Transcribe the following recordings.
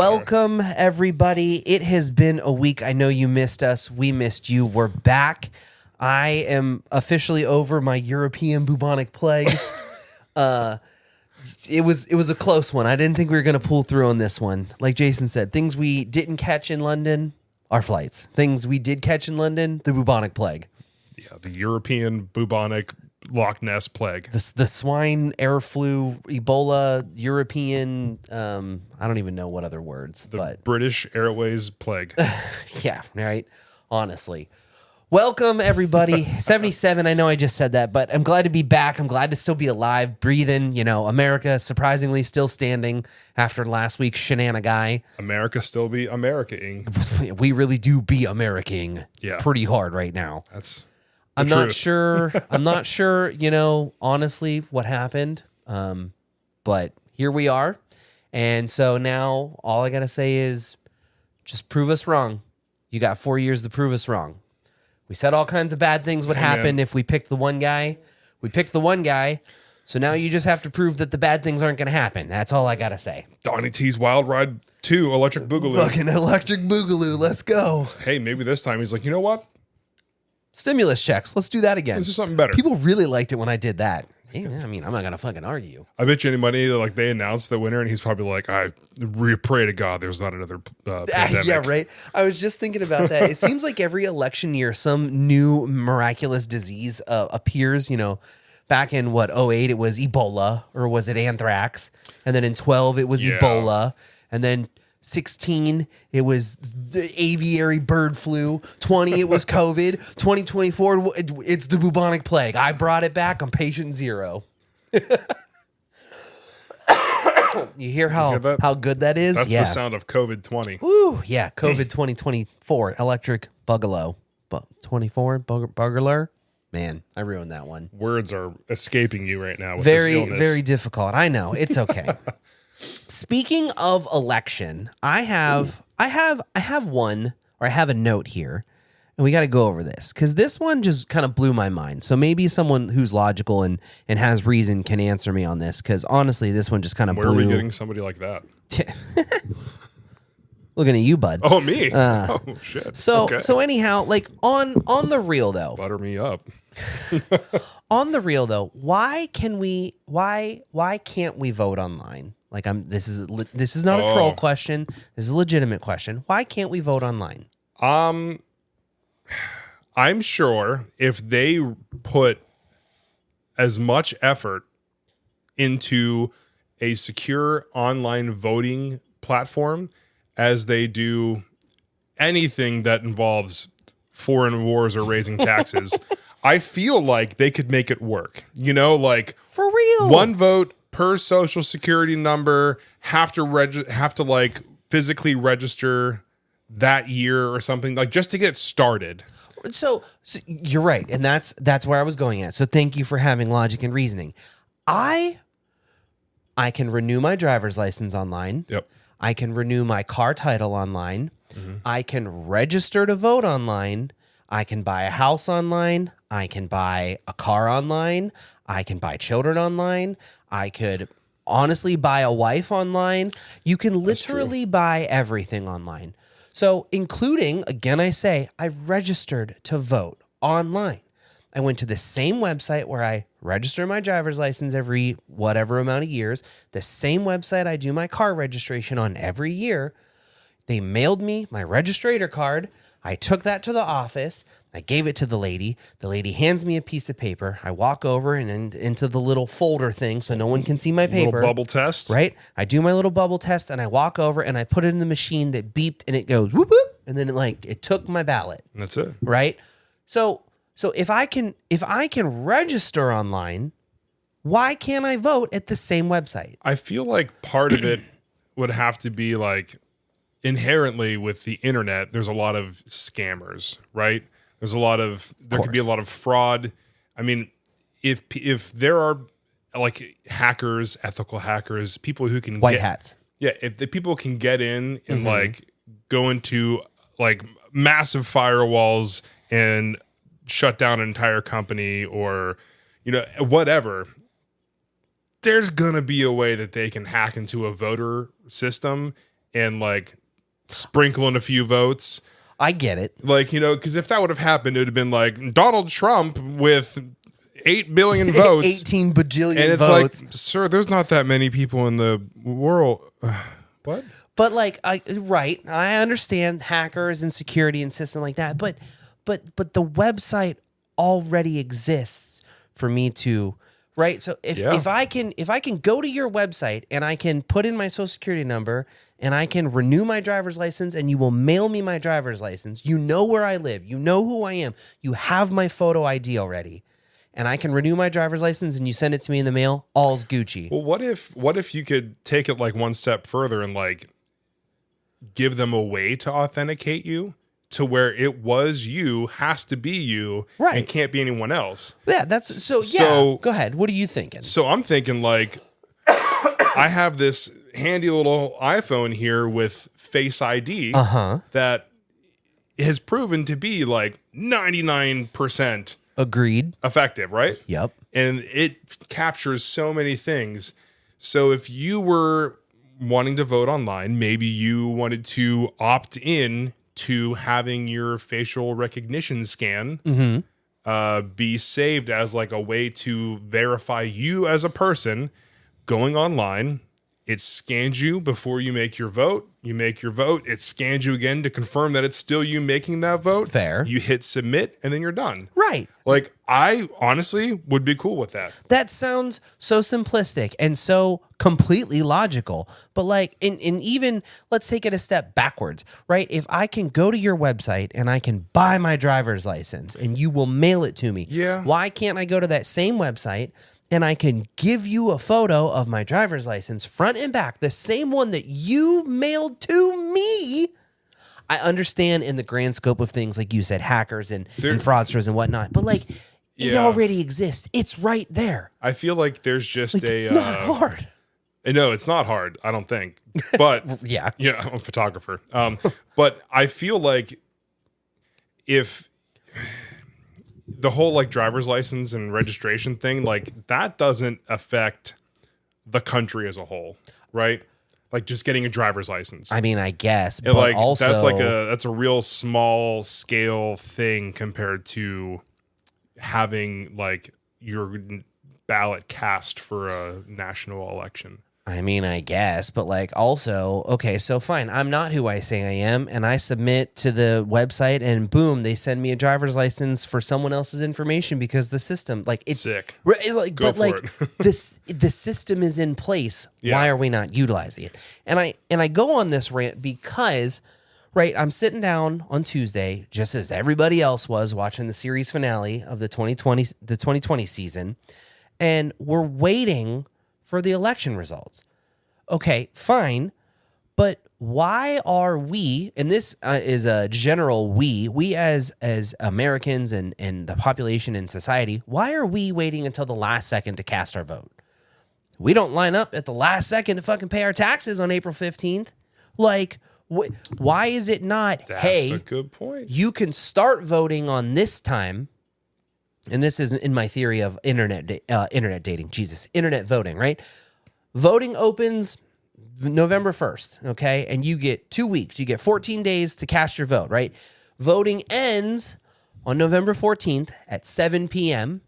Welcome, everybody. It has been a week. I know you missed us. We missed you. We're back. I am officially over my European bubonic plague. It was a close one. I didn't think we were going to pull through on this one. Like Jason said, things we didn't catch in London, our flights. Things we did catch in London, the bubonic plague. Yeah, the European bubonic Loch Ness plague. The swine, air flu, Ebola, European, I don't even know what other words. But British Airways plague. yeah, right. Honestly. Welcome, everybody. 77, I know I just said that, but I'm glad to be back. I'm glad to still be alive, breathing. You know, America surprisingly still standing after last week's shenanigan. America still be America-ing. We really do be America-ing pretty hard right now. That's I'm not sure. I'm not sure, you know, honestly, what happened. But here we are. And so now all I got to say is just prove us wrong. You got 4 years to prove us wrong. We said all kinds of bad things would happen if we picked the one guy. We picked the one guy. So now you just have to prove that the bad things aren't going to happen. That's all I got to say. Donnie T's Wild Ride 2, Electric Boogaloo. Fucking Electric Boogaloo. Let's go. Hey, maybe this time he's like, you know what? Stimulus checks. Let's do that again. Let's do something better. People really liked it when I did that. Yeah, I mean, I'm not going to fucking argue. I bet you any money that like they announced the winner and he's probably like, I pray to God there's not another pandemic. Yeah, right. I was just thinking about that. It seems like every election year, some new miraculous disease appears. You know, back in what, 2008, it was Ebola, or was it anthrax? And then in 2012, it was Ebola. And then 2016, it was the aviary bird flu. 2020, it was COVID. 2024, it's the bubonic plague. I brought it back. I'm patient zero. You hear how good that is? That's the sound of COVID-20. Woo, yeah, COVID 2024, electric bugalo. 24, bugler? Man, I ruined that one. Words are escaping you right now with this illness. Very difficult. I know. It's okay. Speaking of election, I have a note here, and we got to go over this because this one just kind of blew my mind. So maybe someone who's logical and has reason can answer me on this, because honestly, this one just kind of blew. Where are we getting somebody like that? Looking at you, bud. Oh, me? Oh, shit. So anyhow, like on the real though. Butter me up. On the real though, why can't we vote online? Like this is not a troll question. This is a legitimate question. Why can't we vote online? I'm sure if they put as much effort into a secure online voting platform as they do anything that involves foreign wars or raising taxes, I feel like they could make it work. You know, like for real, one vote per social security number, have to like physically register that year or something, like just to get started. So you're right, and that's where I was going at. So thank you for having logic and reasoning. I can renew my driver's license online. Yep. I can renew my car title online. Mm-hmm. I can register to vote online. I can buy a house online. I can buy a car online. I can buy children online. I could honestly buy a wife online. You can literally buy everything online. So including, again, I say, I've registered to vote online. I went to the same website where I register my driver's license every whatever amount of years, the same website I do my car registration on every year. They mailed me my registrator card. I took that to the office. I gave it to the lady. The lady hands me a piece of paper. I walk over and into the little folder thing so no one can see my paper. Little bubble test. Right? I do my little bubble test and I walk over and I put it in the machine that beeped and it goes whoop whoop. And then it took my ballot. And that's it. Right? So if I can register online, why can't I vote at the same website? I feel like part of it would have to be like inherently with the internet, there's a lot of scammers, right? There could be a lot of fraud. I mean, if there are like hackers, ethical hackers, people who can white hats. Yeah, if the people can get in and like go into like massive firewalls and shut down an entire company or, you know, whatever, there's going to be a way that they can hack into a voter system and like sprinkling a few votes. I get it. Like, because if that would have happened, it would have been like Donald Trump with 8 billion votes. 18 bajillion and it's votes. like, sir, there's not that many people in the world. What? But like, right, I understand hackers and security and system like that, but the website already exists for me to, right? So if I can go to your website and I can put in my social security number and I can renew my driver's license and you will mail me my driver's license, you know where I live, you know who I am, you have my photo ID already, and I can renew my driver's license and you send it to me in the mail, all's Gucci. Well, what if you could take it like one step further and like give them a way to authenticate you to where it was you, has to be you, right, and can't be anyone else. Yeah, that's so go ahead. What are you thinking? So I'm thinking like I have this handy little iPhone here with Face ID that has proven to be like 99% agreed effective, right? Yep. And it captures so many things. So if you were wanting to vote online, maybe you wanted to opt in to having your facial recognition scan be saved as like a way to verify you as a person going online. It scans you before you make your vote. You make your vote. It scans you again to confirm that it's still you making that vote. Fair. You hit submit and then you're done. Right. Like, I honestly would be cool with that. That sounds so simplistic and so completely logical. But like, and even let's take it a step backwards, right? If I can go to your website and I can buy my driver's license and you will mail it to me. Yeah. Why can't I go to that same website and I can give you a photo of my driver's license front and back, the same one that you mailed to me? I understand in the grand scope of things, like you said, hackers and fraudsters and whatnot, but like, it already exists. It's right there. I feel like there's just like, it's not hard. No, it's not hard, I don't think. But yeah, I'm a photographer. But I feel like if the whole like driver's license and registration thing, like that doesn't affect the country as a whole, right? Like just getting a driver's license. I mean, I guess, but like also that's a real small scale thing compared to having like your ballot cast for a national election. I mean, I guess, but like also, okay, so fine. I'm not who I say I am, and I submit to the website, and boom, they send me a driver's license for someone else's information because the system, like, it's sick. Like, but like, the system is in place. Yeah. Why are we not utilizing it? And I go on this rant because, right, I'm sitting down on Tuesday, just as everybody else was, watching the series finale of the 2020 season, and we're waiting for the election results. Okay, fine, but why are we, and this is a general we as Americans and the population and society, why are we waiting until the last second to cast our vote? We don't line up at the last second to fucking pay our taxes on April 15th. Like, why is it not, That's a good point. You can start voting on this time. And this is in my theory of internet voting, right? Voting opens November 1st, okay? And you get 2 weeks. You get 14 days to cast your vote, right? Voting ends on November 14th at 7 p.m.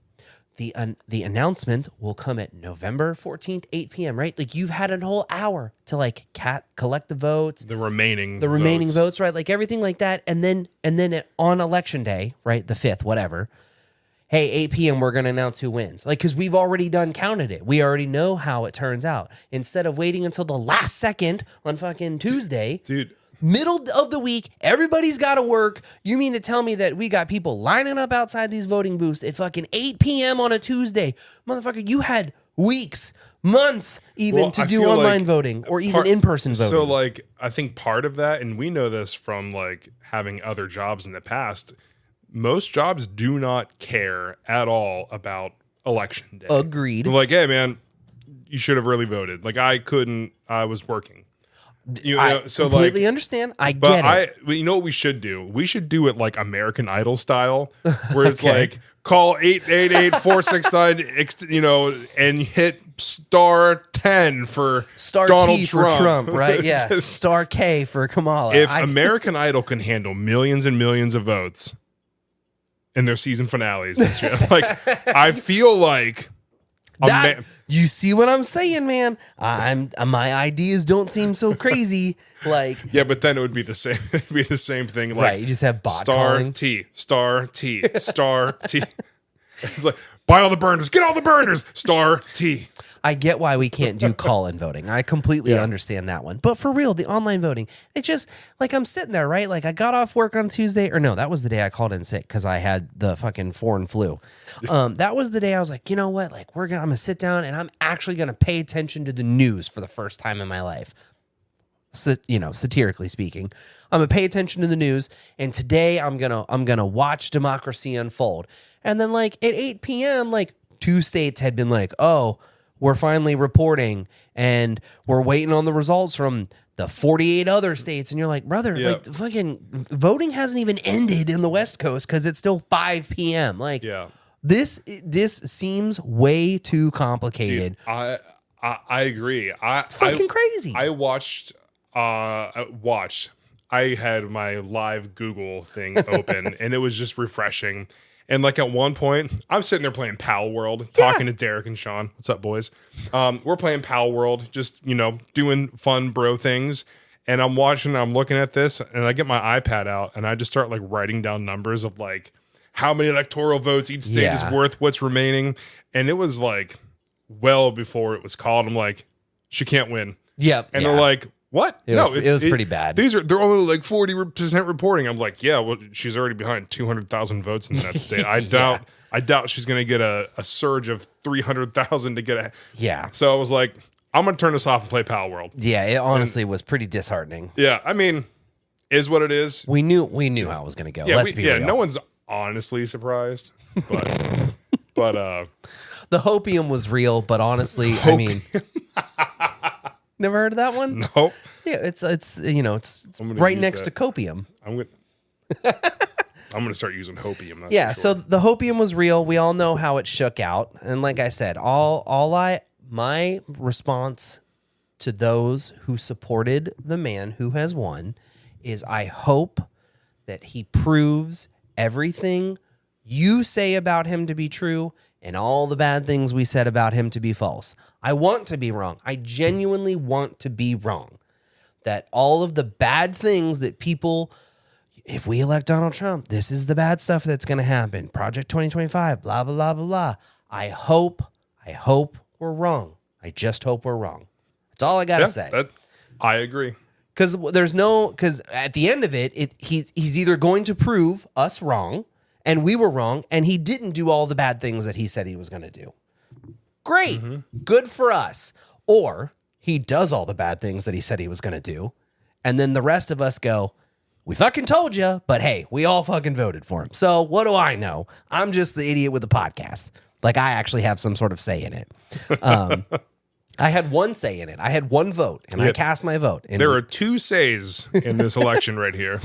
The announcement will come at November 14th, 8 p.m., right? Like, you've had a whole hour to like collect the votes. The remaining votes, right? Like everything like that. And then on election day, right? The 5th, whatever. Hey, 8 p.m., we're going to announce who wins. Like, because we've already counted it. We already know how it turns out. Instead of waiting until the last second on fucking Tuesday, dude, middle of the week, everybody's got to work. You mean to tell me that we got people lining up outside these voting booths at fucking 8 p.m. on a Tuesday? Motherfucker, you had weeks, months even to do online voting or even in-person voting. So, like, I think part of that, and we know this from, like, having other jobs in the past, most jobs do not care at all about election day. Agreed. They're like, hey, man, you should have really voted. Like, I was working. I completely understand. I get it. You know what we should do? We should do it like American Idol style, where it's like call 888-469, and hit *10 for Star Donald T Trump. for Trump, right? Yeah. Star K for Kamala. If American Idol can handle millions and millions of votes in their season finales this year, like, I feel like you see what I'm saying, man? My ideas don't seem so crazy. Like, yeah, but then it would be the same. It'd be the same thing. Like, right? You just have bot star calling. T, star T, star T. It's like, buy all the burners, get all the burners, star T. I get why we can't do call-in voting. I completely understand that one. But for real, the online voting, it just, like, I'm sitting there, right? Like, I got off work on Tuesday, or no, that was the day I called in sick because I had the fucking foreign flu. That was the day I was like, you know what? Like, I'm gonna sit down and I'm actually gonna pay attention to the news for the first time in my life. Satirically speaking, I'm gonna pay attention to the news, and today I'm gonna watch democracy unfold. And then, like, at 8 p.m., like, 2 states had been like, oh, we're finally reporting and we're waiting on the results from the 48 other states. And you're like, brother, like, fucking voting hasn't even ended in the West Coast because it's still 5 p.m. Like, this seems way too complicated. Dude, I agree. It's fucking crazy. I watched. I had my live Google thing open, and it was just refreshing. And like at one point, I'm sitting there playing Pal World, talking to Derek and Sean. What's up, boys? We're playing Pal World, just, doing fun bro things. And I'm looking at this, and I get my iPad out, and I just start like writing down numbers of like how many electoral votes each state is worth, what's remaining. And it was like well before it was called. I'm like, she can't win. Yep. And they're like, what? It was pretty bad. They're only like 40% reporting. I'm like, yeah, well, she's already behind 200,000 votes in that state. I doubt she's going to get a surge of 300,000 to get a. Yeah. So I was like, I'm going to turn this off and play Pal World. Yeah, it honestly was pretty disheartening. Yeah, I mean, is what it is. We knew how it was going to go. Yeah, Let's be real. No one's honestly surprised, but the hopium was real, but honestly, I mean, never heard of that one? Nope. Yeah, it's right next to copium. I'm gonna start using hopium. That's yeah, for sure. so the hopium was real. We all know how it shook out, and like I said, my response to those who supported the man who has won is I hope that he proves everything you say about him to be true and all the bad things we said about him to be false. I want to be wrong. I genuinely want to be wrong. That all of the bad things that people, if we elect Donald Trump, this is the bad stuff that's going to happen. Project 2025, blah, blah, blah, blah, blah. I hope we're wrong. I just hope we're wrong. That's all I got to say. I agree. Because at the end of it, he's either going to prove us wrong and we were wrong and he didn't do all the bad things that he said he was going to do. Great. Mm-hmm. Good for us. Or he does all the bad things that he said he was going to do. And then the rest of us go, we fucking told you, but hey, we all fucking voted for him. So what do I know? I'm just the idiot with the podcast. Like, I actually have some sort of say in it. I had one say in it. I had one vote, and I cast my vote. And there are 2 says in this election right here.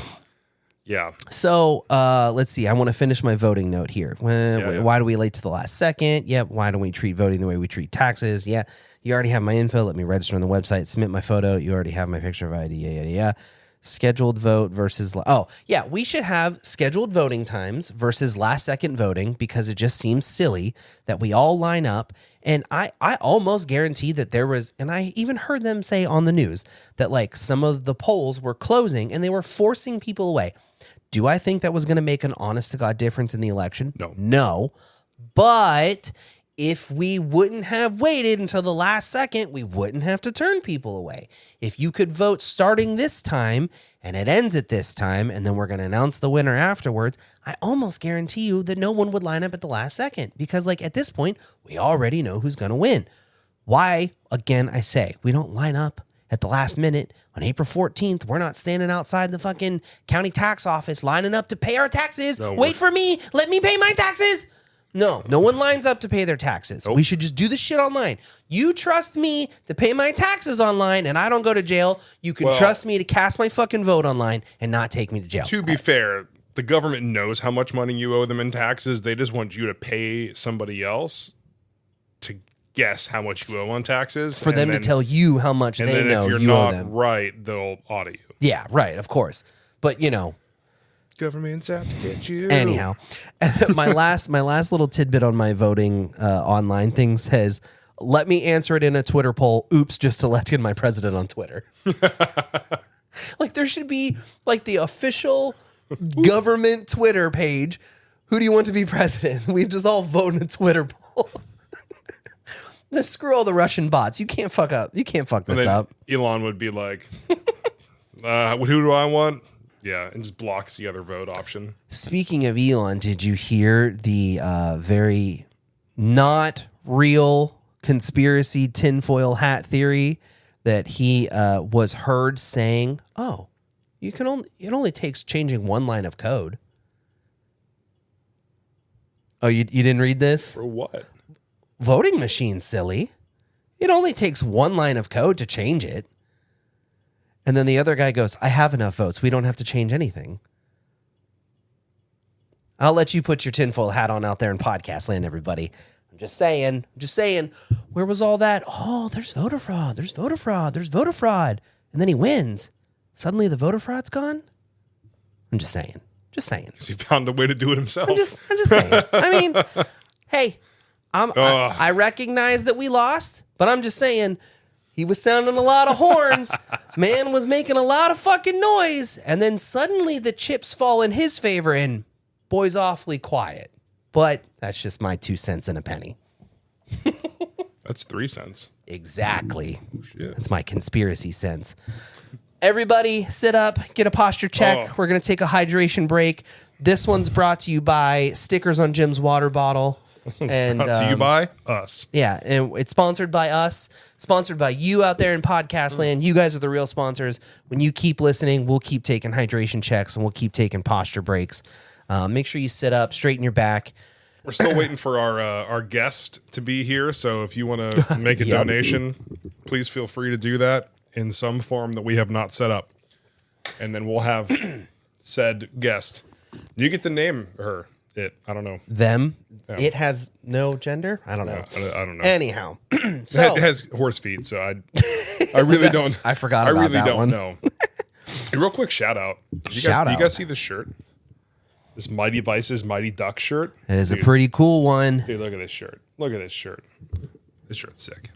Yeah. So let's see. I want to finish my voting note here. Why do we late to the last second? Yep. Why don't we treat voting the way we treat taxes? Yeah. You already have my info. Let me register on the website. Submit my photo. You already have my picture of ID. Yeah. Scheduled vote versus... we should have scheduled voting times versus last second voting because it just seems silly that we all line up. And I almost guarantee that there was... And I even heard them say on the news that like some of the polls were closing and they were forcing people away. Do I think that was going to make an honest to God difference in the election? No. But if we wouldn't have waited until the last second, we wouldn't have to turn people away. If you could vote starting this time and it ends at this time, and then we're going to announce the winner afterwards, I almost guarantee you that no one would line up at the last second because, like, at this point, we already know who's going to win. Why, again, I say, we don't line up at the last minute on April 14th. We're not standing outside the fucking county tax office lining up to pay our taxes. No, wait for me. Let me pay my taxes. No one lines up to pay their taxes. Nope. We should just do this shit online. You trust me to pay my taxes online and I don't go to jail. You can trust me to cast my fucking vote online and not take me to jail. To be fair, the government knows how much money you owe them in taxes. They just want you to pay somebody else to guess how much you owe on taxes. For them to tell you how much they know if you're you owe not them. right, they'll audit you. Yeah, right, of course. But, Government's out to get you. anyhow, my last little tidbit on my voting online thing says, let me answer it in a Twitter poll. Oops, just elected my president on Twitter. Like, there should be, like, the official government Twitter page. Who do you want to be president? We just all vote in a Twitter poll. Just screw all the Russian bots. You can't fuck up. You can't fuck this up. Elon would be like, who do I want? Yeah, and just blocks the other vote option. Speaking of Elon, did you hear the very not real conspiracy tinfoil hat theory that he was heard saying, "Oh, it only takes changing one line of code." Oh, you didn't read this? For what? Voting machine, silly. It only takes one line of code to change it. And then the other guy goes, I have enough votes. We don't have to change anything. I'll let you put your tinfoil hat on out there in podcast land, everybody. I'm just saying. Where was all that? Oh, there's voter fraud. There's voter fraud. There's voter fraud. And then he wins. Suddenly the voter fraud's gone? I'm just saying. Just saying. Because he found a way to do it himself. I'm just saying. I mean, hey, I recognize that we lost, but I'm just saying he was sounding a lot of horns. Man was making a lot of fucking noise. And then suddenly the chips fall in his favor and boy's awfully quiet. But that's just my 2 cents and a penny. That's 3 cents. Exactly. Oh, shit. That's my conspiracy sense. Everybody sit up, get a posture check. Oh. We're going to take a hydration break. This one's brought to you by stickers on Jim's water bottle. And Brought to you by us. Yeah, and it's sponsored by us, sponsored by you out there in podcast land. You guys are the real sponsors. When you keep listening, we'll keep taking hydration checks and we'll keep taking posture breaks. Make sure you sit up, straighten your back. We're still waiting for our guest to be here. So if you want to make a donation, please feel free to do that in some form that we have not set up. And then we'll have said guest. You get to name her. It. I don't know. Them. Yeah. It has no gender. I don't know. I don't know. Anyhow, So, it has horse feet, so I really don't. I forgot about that one. know. A real quick shout out. You guys see this shirt? This Mighty Vices Mighty Duck shirt. It is a pretty cool one. Dude, look at this shirt. Look at this shirt. This shirt's sick.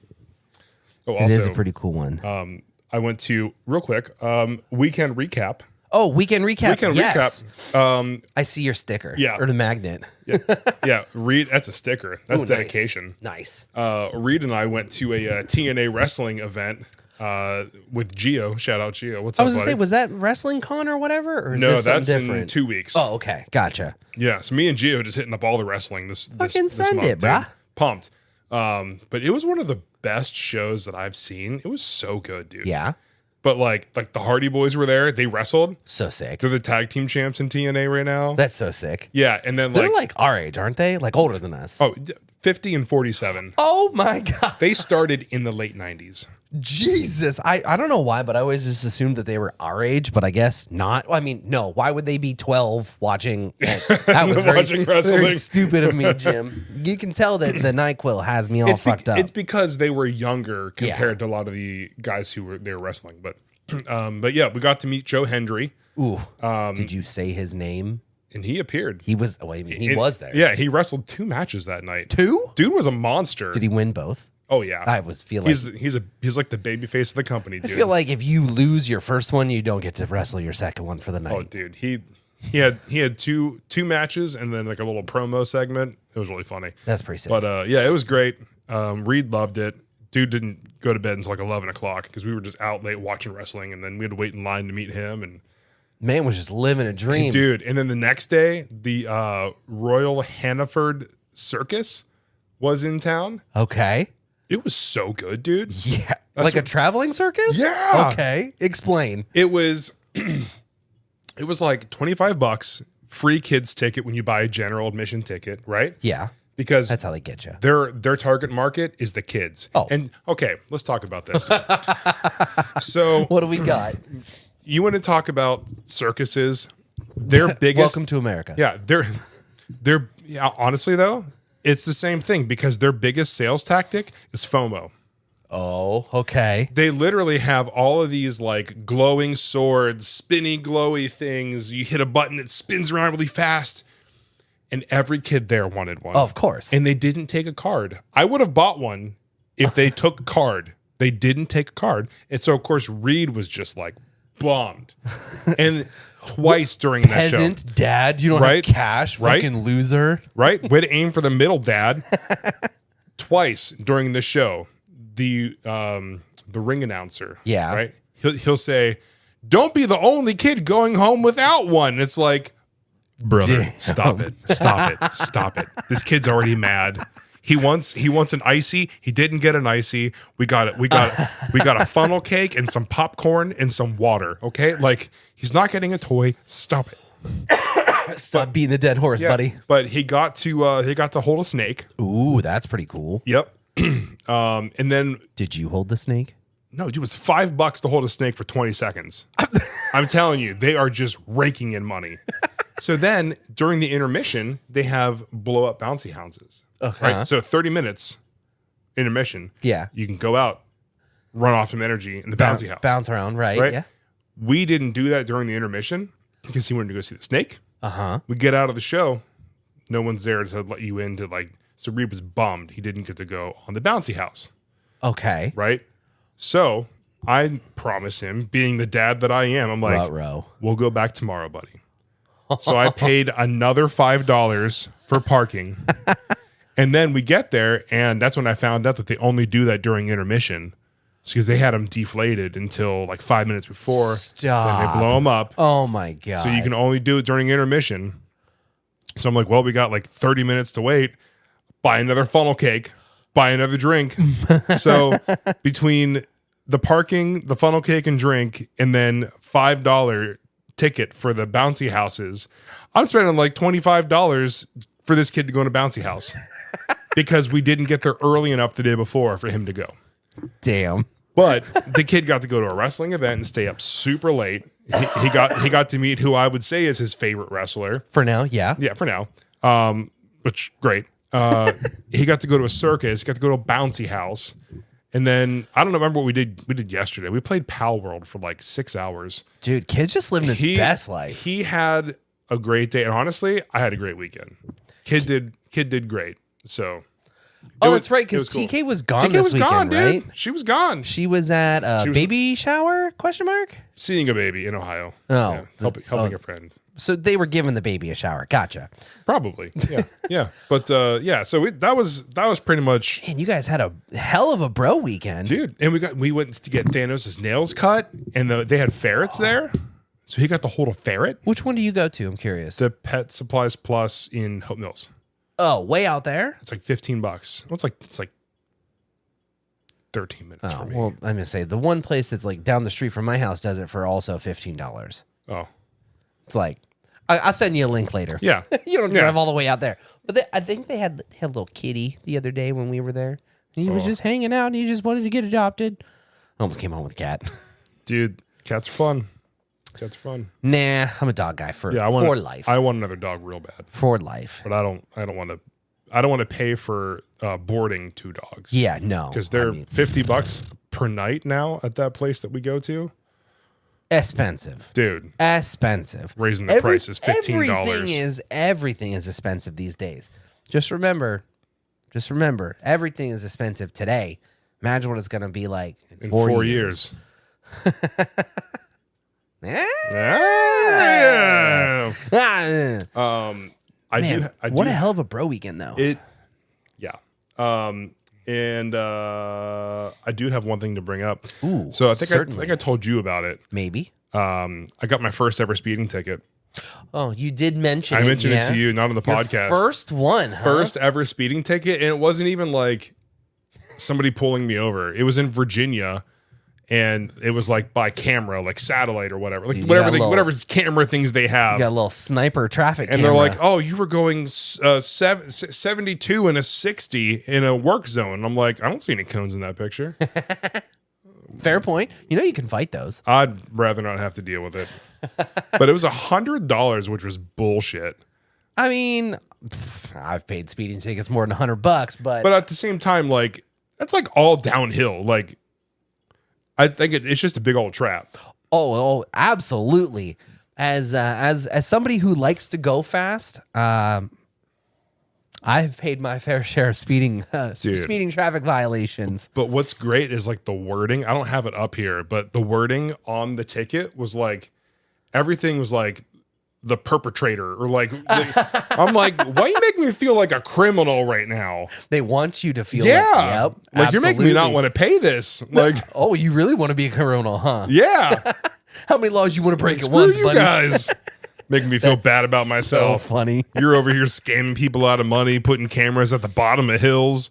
Oh, It also, is a pretty cool one. I went to real quick weekend recap. Oh, weekend recap. Weekend Yes. recap. I see your sticker. Yeah. Or the magnet. Yeah. Reed, that's a sticker. That's Ooh, dedication. Nice. Reed and I went to a TNA wrestling event with Gio. Shout out Gio. What's I up, was going to buddy? say, was that Wrestling Con or whatever? Or is No, this something that's different? in 2 weeks. Oh, okay. Gotcha. Yeah, so me and Gio just hitting up all the wrestling this Fucking this send month, it, dude. brah. Pumped. But it was one of the best shows that I've seen. It was so good, dude. Yeah. But like the Hardy Boys were there. They wrestled. So sick. They're the tag team champs in TNA right now. That's so sick. Yeah, and then They're like our age, aren't they? Like older than us. 50 and 47. Oh my God. They started in the late 90s. Jesus. I don't know why, but I always just assumed that they were our age, but I guess not. I mean, no. Why would they be 12 watching? That was Watching wrestling. very stupid of me, Jim. You can tell that the NyQuil has me all fucked up. It's because they were younger compared to a lot of the guys who were wrestling. But yeah, we got to meet Joe Hendry. Ooh. Did you say his name? And he appeared. He was. Well, I mean, he was there. Yeah, he wrestled 2 matches that night. 2? Dude was a monster. Did he win both? Oh yeah. I feel like he's like the baby face of the company, dude. I feel like if you lose your first one, you don't get to wrestle your second one for the night. Oh, dude, he had two matches and then like a little promo segment. It was really funny. That's pretty sick. But yeah, it was great. Reed loved it. Dude didn't go to bed until like 11 o'clock because we were just out late watching wrestling, and then we had to wait in line to meet him. And man was just living a dream, dude. And then the next day, the Royal Hannaford Circus was in town. Okay. It was so good, dude. Yeah. Like a traveling circus? Yeah. Okay. Explain. It was it was like $25, free kids ticket when you buy a general admission ticket, right? Yeah. Because that's how they get you. Their target market is the kids. Oh. And okay, let's talk about this. So what do we got? You want to talk about circuses? Their biggest Welcome to America. Yeah, honestly though, it's the same thing because their biggest sales tactic is FOMO. Oh, okay. They literally have all of these like glowing swords, spinny glowy things. You hit a button, it spins around really fast. And every kid there wanted one. Oh, of course. And they didn't take a card. I would have bought one if they took a card. They didn't take a card. And so of course Reed was just like bombed. And twice during that show. Peasant dad, you don't Right? have cash, Right? fucking loser. Right? Way to aim for the middle, dad. Twice during the show, the ring announcer. Yeah. Right? He'll say, "Don't be the only kid going home without one." It's like, brother, Damn. stop it. Stop it. Stop it. This kid's already mad. He wants an icy. He didn't get an icy. We got it. We got a funnel cake and some popcorn and some water. Okay? Like, he's not getting a toy. Stop it. Stop beating the dead horse, Yeah, buddy. But he got to hold a snake. Ooh, that's pretty cool. Yep. And then Did you hold the snake? no, dude, it was $5 to hold a snake for 20 seconds. I'm telling you, they are just raking in money. So then during the intermission, they have blow up bouncy houses. Okay. Right. So 30 minutes intermission. Yeah. You can go out, run off some energy in the bouncy house. Bounce around, right? Right? Yeah. We didn't do that during the intermission because he wanted to go see the snake. Uh-huh. We get out of the show. No one's there to let you in to like. So Reed was bummed. He didn't get to go on the bouncy house. Okay. Right. So I promise him, being the dad that I am, I'm like, Ruh-roh. we'll go back tomorrow, buddy. So I paid another $5 for parking. And then we get there, and that's when I found out that they only do that during intermission. It's because they had them deflated until like 5 minutes before. Stop. Then they blow them up. Oh my god. So you can only do it during intermission. So I'm like, well, we got like 30 minutes to wait. Buy another funnel cake. Buy another drink. So between the parking, the funnel cake and drink, and then $5 ticket for the bouncy houses, I'm spending like $25 for this kid to go in a bouncy house because we didn't get there early enough the day before for him to go. Damn. But the kid got to go to a wrestling event and stay up super late. He got to meet who I would say is his favorite wrestler. For now, yeah. Yeah, for now. Which great. He got to go to a circus, got to go to a bouncy house. And then I don't remember what we did yesterday. We played Pal World for like 6 hours. Dude, kid's just living his best life. He had a great day, and honestly, I had a great weekend. Kid did great. So That's right, because cool. TK was gone TK this was weekend, gone, right? dude. She was gone. She was at a baby shower, question mark? Seeing a baby in Ohio. Oh. Yeah, helping a friend. So they were giving the baby a shower. Gotcha. Probably. Yeah. Yeah. But yeah, so that was pretty much, Man, you guys had a hell of a bro weekend. dude. And we went to get Thanos' nails cut, and they had ferrets there. So he got to hold a ferret. Which one do you go to? I'm curious. The Pet Supplies Plus in Hope Mills. Oh, way out there? It's like $15. Well, it's like 13 minutes for me. Well, I'm gonna say the one place that's like down the street from my house does it for also $15. Oh. It's like I'll send you a link later. Yeah. You don't Yeah. drive all the way out there. But I think they had a little kitty the other day when we were there. And he was just hanging out and he just wanted to get adopted. I almost came home with a cat. Dude, cats are fun. Cats are fun. Nah, I'm a dog guy for life. I want another dog real bad. For life. But I don't want to pay for boarding 2 dogs. Yeah, no. Because they're $50 per night now at that place that we go to. Expensive. Dude, Expensive. raising the prices $15. Everything is expensive these days. Just remember, everything is expensive today. Imagine what it's going to be like in 4 years. Yeah. Man, what a hell of a bro weekend, though. Yeah. And I do have one thing to bring up. Ooh, so I think certainly. I told you about it. Maybe. I got my first ever speeding ticket. Oh, you did mention it. I mentioned yeah? it to you, not on the Your podcast. First one, huh? First ever speeding ticket, and it wasn't even like somebody pulling me over. It was in Virginia, and it was like by camera, like satellite or whatever, like whatever camera things they have. You got a little sniper traffic And camera. they're like, "Oh, you were going 72 and a 60 in a work zone." I'm like, "I don't see any cones in that picture." Fair point. You know, you can fight those. I'd rather not have to deal with it. But it was $100, which was bullshit. I mean, I've paid speeding tickets more than $100, but at the same time, like, that's like all downhill. Like, I think it's just a big old trap. oh, absolutely. As somebody who likes to go fast, I've paid my fair share of speeding traffic violations. But what's great is like the wording. I don't have it up here, but the wording on the ticket was like, everything was like the perpetrator or like, I'm like, why you make me feel like a criminal right now? They want you to feel yeah. like, yep, like absolutely. you're making me not want to pay this. Like, oh, you really want to be a criminal, huh? Yeah. How many laws you want to break at Screw once, you buddy? guys. Making me feel bad about myself. So funny. You're over here scamming people out of money, putting cameras at the bottom of hills.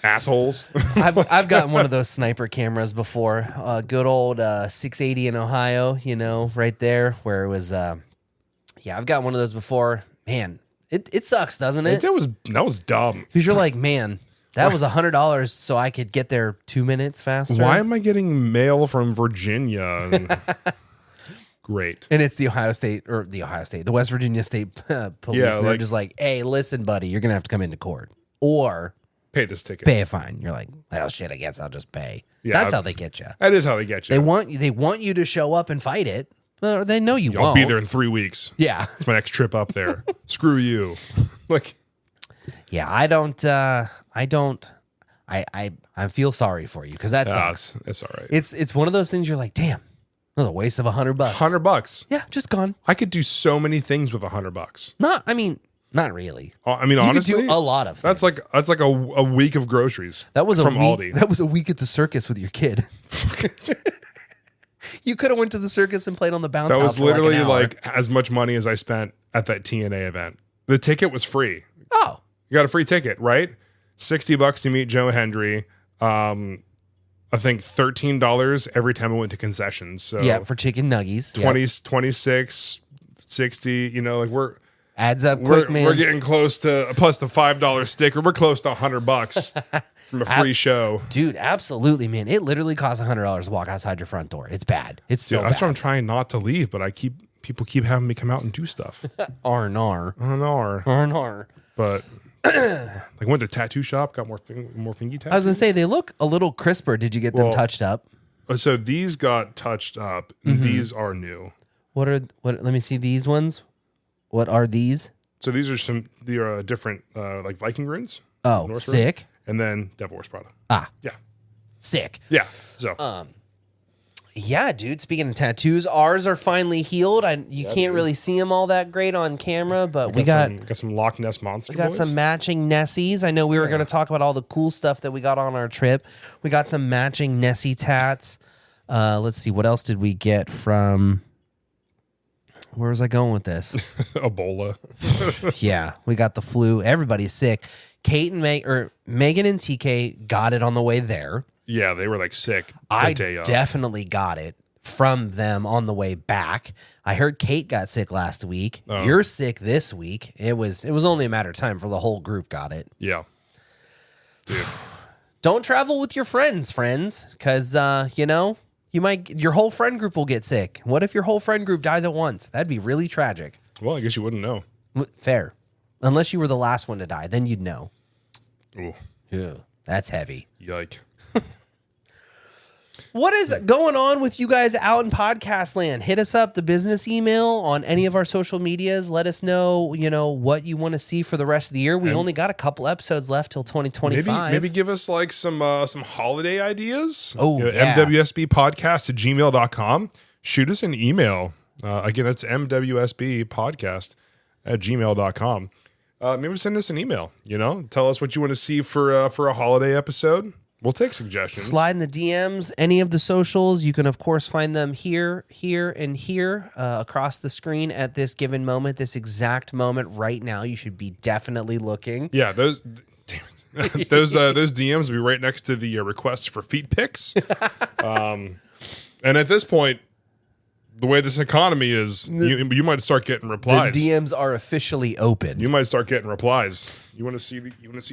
Assholes. I've gotten one of those sniper cameras before. Good old 680 in Ohio, you know, right there where it was. I've got one of those before. Man, it sucks, doesn't it? That was dumb. Because you're like, man, that was $100 so I could get there 2 minutes faster. Why am I getting mail from Virginia? Great. And it's the West Virginia State Police. Yeah, and they're like- just like, hey, listen, buddy, you're going to have to come into court or Pay this ticket. pay a fine. You're like, well, shit, I guess I'll just pay. Yeah, That's how they get you. That is how they get you. They want you to show up and fight it, but they know you I'll won't. be there in 3 weeks. Yeah. It's my next trip up there. Screw you. Like, Yeah, I feel sorry for you because that sucks. it's all right. It's one of those things you're like, damn, that was a waste of $100. $100. Yeah, just gone. I could do so many things with $100. Not really. I mean, You honestly, could do a lot of things. that's like a week of groceries. That was from a week, Aldi. That was a week at the circus with your kid. You could have went to the circus and played on the bounce That house was for literally an hour. like as much money as I spent at that TNA event. The ticket was free. Oh, You got a free ticket, right? $60 to meet Joe Hendry. I think $13 every time I went to concessions. So yeah, for chicken nuggies. 20, Yep. 26, 60, you know, like Adds up quick, man. we're getting close to plus the $5 sticker. We're close to $100 from a free show. Dude, absolutely, man. It literally costs $100 to walk outside your front door. It's bad. It's so Dude, that's bad. why I'm trying not to leave, but people keep having me come out and do stuff. R&R. I don't know, R&R. but like went to tattoo shop, got more fingy tattoos. I was going to say, they look a little crisper. Did you get them Well, touched up? So these got touched up. And These are new. Let me see these ones. What are these? So these are different like Viking runes. Oh, Norse sick. And then Devil Wars Prada. Ah, Yeah. sick. Yeah. So Yeah, dude. Speaking of tattoos, ours are finally healed. You can't really see them all that great on camera, but we got some Loch Ness monster. got boys. some matching Nessies. I know we were going to talk about all the cool stuff that we got on our trip. We got some matching Nessie tats. Let's see, what else did we get from? Where was I going with this? Ebola. Yeah, we got the flu. Everybody's sick. Kate and Megan and TK got it on the way there. Yeah, they were like sick. I day of. definitely got it from them on the way back. I heard Kate got sick last week. Oh. You're sick this week. It was only a matter of time for the whole group got it. Yeah. Dude. Don't travel with your friends, because your whole friend group will get sick. What if your whole friend group dies at once? That'd be really tragic. Well, I guess you wouldn't know. Fair. Unless you were the last one to die, then you'd know. Ooh. Yeah, that's heavy. Yike. What is going on with you guys out in podcast land? Hit us up, the business email on any of our social medias. Let us know, what you want to see for the rest of the year. We only got a couple episodes left till 2025. Maybe give us like some holiday ideas. Oh, yeah. MWSBpodcast@gmail.com. Shoot us an email. Again, that's MWSBpodcast@gmail.com. Maybe send us an email, tell us what you want to see for a holiday episode. We'll take suggestions. Slide in the DMs, any of the socials. You can, of course, find them here, and here across the screen at this given moment, this exact moment right now. You should be definitely looking. Yeah, those those DMs will be right next to the requests for feet pics. And at this point, the way this economy is, you might start getting replies. The DMs are officially open. You might start getting replies. You want to see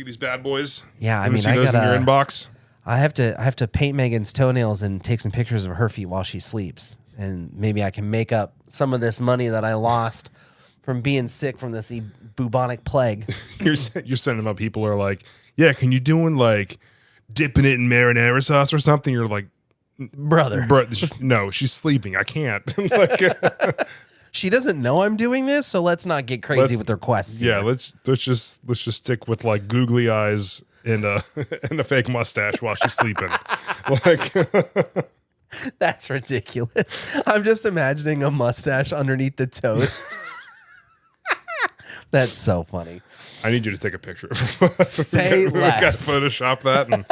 these bad boys? Yeah, see those in your inbox. I have to paint Megan's toenails and take some pictures of her feet while she sleeps, and maybe I can make up some of this money that I lost from being sick from this bubonic plague. You're sending up people are like, yeah, can you doing like dipping it in marinara sauce or something? You're like, brother, no, she's sleeping. I can't. Like, she doesn't know I'm doing this, so let's not get crazy with the requests. Yeah, here. let's just stick with like googly eyes and a and a fake mustache while she's sleeping. Like, that's ridiculous. I'm just imagining a mustache underneath the toad. That's so funny. I need you to take a picture. Say we got less. Photoshop that and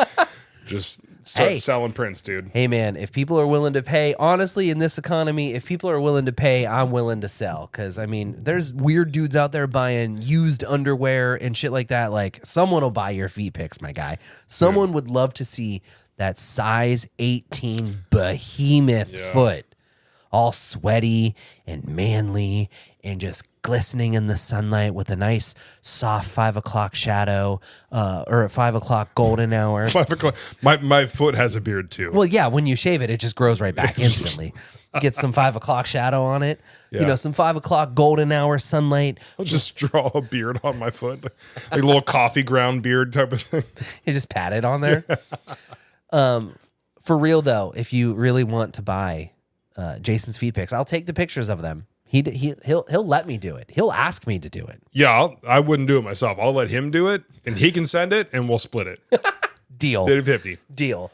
just start selling prints, dude. Hey, man, if people are willing to pay, honestly, in this economy, if people are willing to pay, I'm willing to sell. Because, I mean, there's weird dudes out there buying used underwear and shit like that. Like, someone will buy your feet pics, my guy. Someone would love to see that size 18 behemoth foot, all sweaty and manly and just glistening in the sunlight with a nice soft 5 o'clock shadow or a 5 o'clock golden hour. 5 o'clock. My foot has a beard too. Well, yeah, when you shave it, it just grows right back instantly. Get some 5 o'clock shadow on it. Yeah. You know, some 5 o'clock golden hour sunlight. I'll just draw a beard on my foot, like a little coffee ground beard type of thing. You just pat it on there. For real though, if you really want to buy Jason's feet pics, I'll take the pictures of them. He'll let me do it. He'll ask me to do it. Yeah, I wouldn't do it myself. I'll let him do it, and he can send it, and we'll split it. Deal. 50-50. Deal.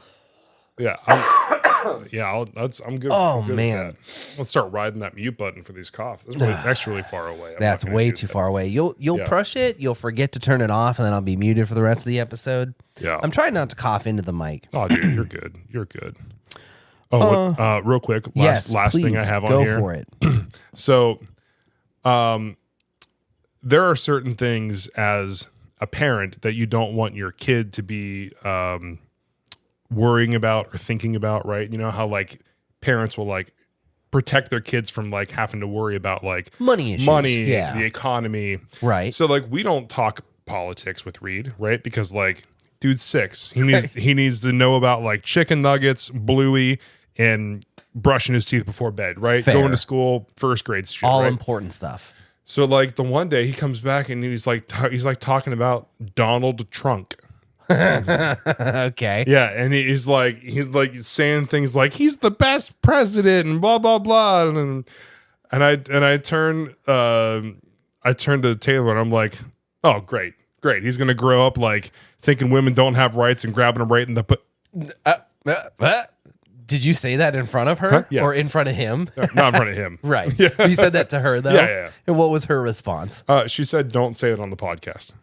Yeah, I'm good. Oh, I'm good man. with that. Let's start riding that mute button for these coughs. That's really far away. That's way too far away. You'll push it. You'll forget to turn it off, and then I'll be muted for the rest of the episode. Yeah, I'm trying not to cough into the mic. Oh, dude, you're good. You're good. Oh, real quick, last thing I have on go here. Go for it. So, there are certain things as a parent that you don't want your kid to be worrying about or thinking about, right? You know how like parents will like protect their kids from like having to worry about like money issues, the economy, right? So like we don't talk politics with Reed, right? Because like dude's 6, he needs to know about like chicken nuggets, Bluey, and brushing his teeth before bed, right? Fair. Going to school, first grade shit, all right? important stuff. So like the one day he comes back and he's like talking about Donald Trump. Okay. Yeah, and he's like saying things like he's the best president and blah blah blah, and I turn to Taylor and I'm like, oh great, he's gonna grow up like thinking women don't have rights and grabbing them right in the. Did you say that in front of her or in front of him? Not in front of him. Right. Yeah. You said that to her though? Yeah. And what was her response? She said, don't say it on the podcast.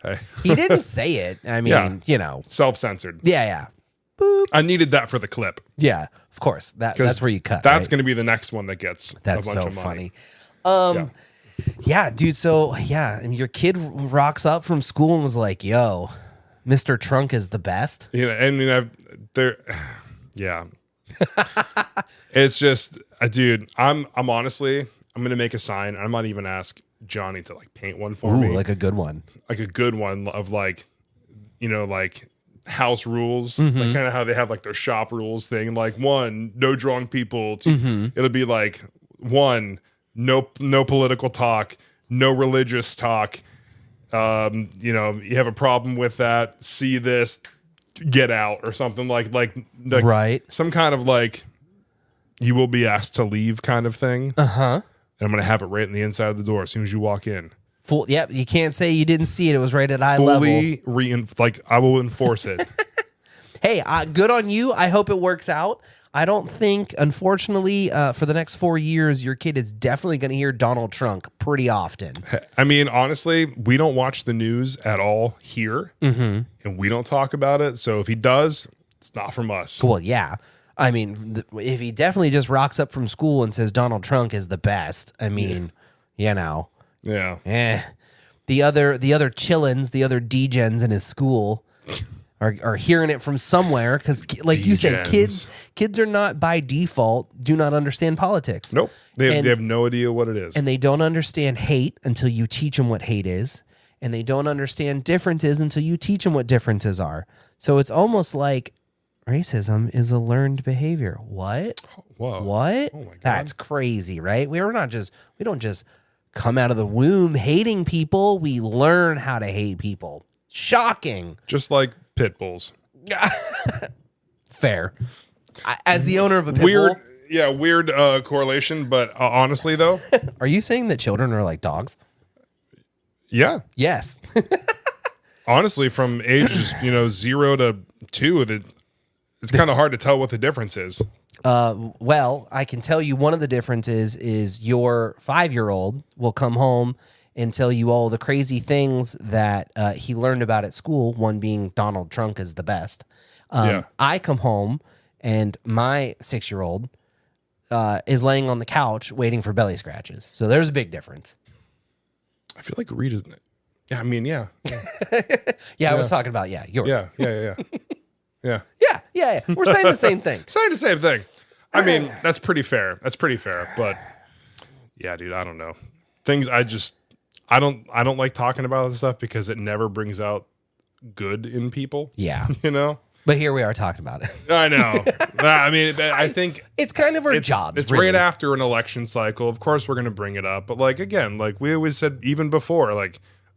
Hey. He didn't say it. I mean, you know. Self-censored. Yeah. Boop. I needed that for the clip. Yeah, of course. That's where you cut. That's going to be the next one that gets that's a bunch so of money. Funny. Yeah, dude. So, and your kid rocks up from school and was like, yo, Mr. Trunk is the best. You know, and yeah. It's just, dude, I'm honestly, I'm going to make a sign. I might even ask Johnny to like paint one for me. Like a good one. Like a good one of like, you know, like house rules, like kind of how they have like their shop rules thing. Like 1, no drunk people. 2, it'll be like 1, no political talk, no religious talk. You know, you have a problem with that, see this, get out, or something like right. Some kind of like you will be asked to leave kind of thing. And I'm gonna have it right in the inside of the door as soon as you walk in. Yep, you can't say you didn't see it. It was right at eye level. I will enforce it. Hey, good on you. I hope it works out. I don't think, unfortunately, for the next 4 years, your kid is definitely going to hear Donald Trump pretty often. I mean, honestly, we don't watch the news at all here, and we don't talk about it. So if he does, it's not from us. Well, yeah. I mean, if he definitely just rocks up from school and says Donald Trump is the best, I mean, you know. Yeah. The other chillins, the other degens in his school are hearing it from somewhere because, like you said, kids are not by default do not understand politics. Nope, they have no idea what it is, and they don't understand hate until you teach them what hate is, and they don't understand differences until you teach them what differences are. So it's almost like racism is a learned behavior. What? Whoa. What? Oh my God. That's crazy, right? We don't just come out of the womb hating people. We learn how to hate people. Shocking. Just like pit bulls. Fair. As the owner of a pit bull, weird correlation, but honestly though, are you saying that children are like dogs? yeah. Yes. Honestly, from ages 0 to 2, it's kind of hard to tell what the difference is. Well, I can tell you one of the differences is your 5-year-old will come home and tell you all the crazy things that he learned about at school, one being Donald Trump is the best. I come home and my 6-year-old is laying on the couch waiting for belly scratches. So there's a big difference. I feel like Reed is... Yeah, I mean, yeah. I was talking about, yours. Yeah. Yeah. We're saying the same thing. Saying the same thing. I mean, that's pretty fair. But yeah, dude, I don't know. I don't like talking about this stuff because it never brings out good in people. Yeah. But here we are talking about it. I know. I mean, I think it's kind of our job. It's really. Right after an election cycle. Of course, we're going to bring it up. But again, we always said even before,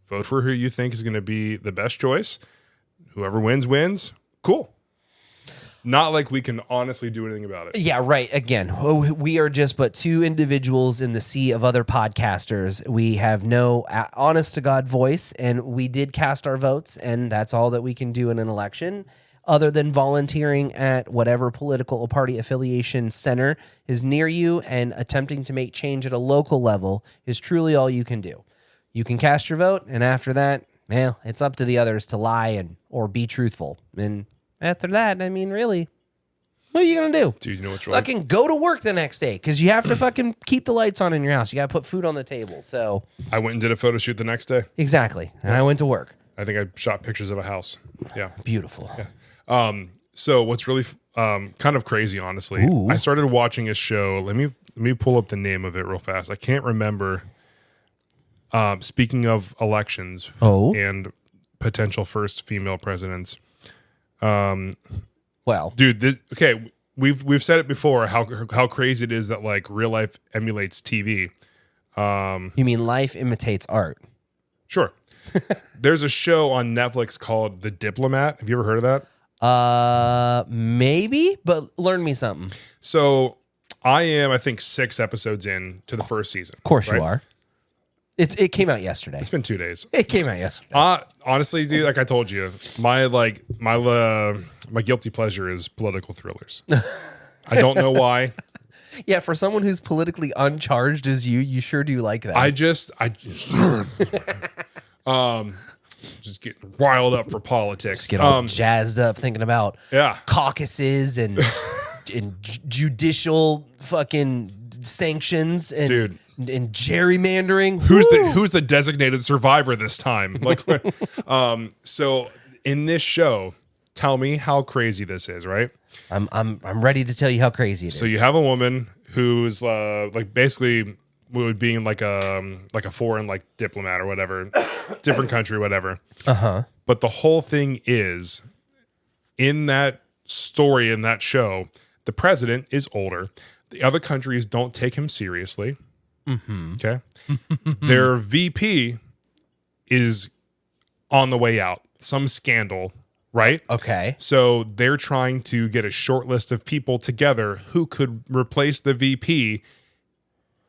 vote for who you think is going to be the best choice. Whoever wins. Cool. Not like we can honestly do anything about it. Yeah, right. Again, we are just but two individuals in the sea of other podcasters. We have no honest to God voice, and we did cast our votes, and that's all that we can do in an election. Other than volunteering at whatever political party affiliation center is near you and attempting to make change at a local level is truly all you can do. You can cast your vote, and after that, well, it's up to the others to lie or be truthful. And after that, I mean, really, what are you going to do? Dude, you know what's wrong? Fucking go to work the next day because you have to fucking keep the lights on in your house. You got to put food on the table. So I went and did a photo shoot the next day. Exactly. And I went to work. I think I shot pictures of a house. Yeah. Beautiful. Yeah. So what's really kind of crazy, honestly, Ooh. I started watching a show. Let me pull up the name of it real fast. I can't remember. Speaking of elections and potential first female presidents. Well, dude, we've said it before how crazy it is that real life emulates TV. You mean life imitates art? Sure. There's a show on Netflix called The Diplomat. Have you ever heard of that? Maybe, but learn me something. So I am, I think, 6 episodes in to the first season. Of course you are. It came out yesterday. It's been 2 days. It came out yesterday. Honestly, dude, like I told you, my guilty pleasure is political thrillers. I don't know why. Yeah, for someone who's politically uncharged as you sure do like that. I just get riled up for politics. Just get all jazzed up thinking about caucuses and judicial fucking sanctions and dude. And gerrymandering. Who's the designated survivor this time? So in this show, tell me how crazy this is, right? I'm ready to tell you how crazy it is. So you have a woman who's basically being like a foreign diplomat or whatever, different country, whatever. But the whole thing is, in that story, in that show, the president is older. The other countries don't take him seriously. Okay. Their VP is on the way out. Some scandal, right? Okay. So they're trying to get a short list of people together who could replace the VP